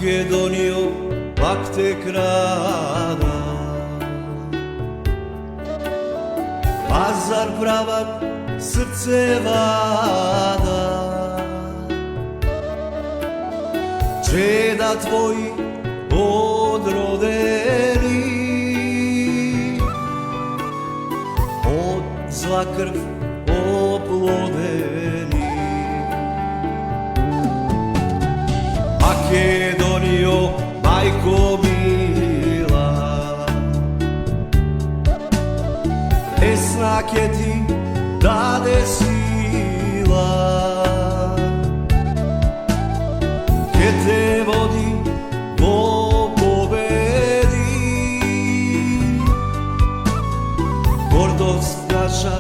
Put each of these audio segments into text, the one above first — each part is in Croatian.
Makedonio, pak te krada. Pazar pravak, srce vada. Čeda tvoji odrodeni, od zla krv oplodeni. Makedonio, majko mila, esnak je ti dade sila, ke te vodi po pobedi. Gordost naša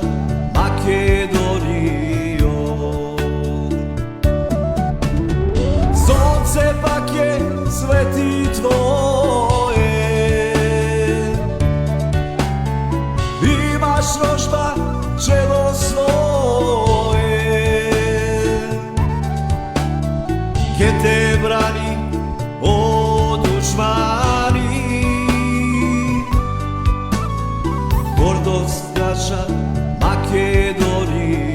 Makedonio, sunce pak je sveti tvoje, imaš rožba čelo svoje, ke te brani od dušmani. Gordost naša Makedonio.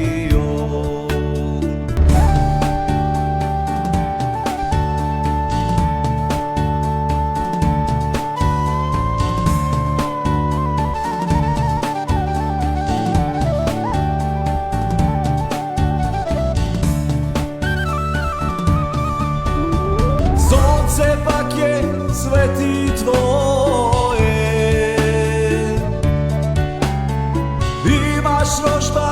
Sunce pak je sveti tvoje, imaš rožba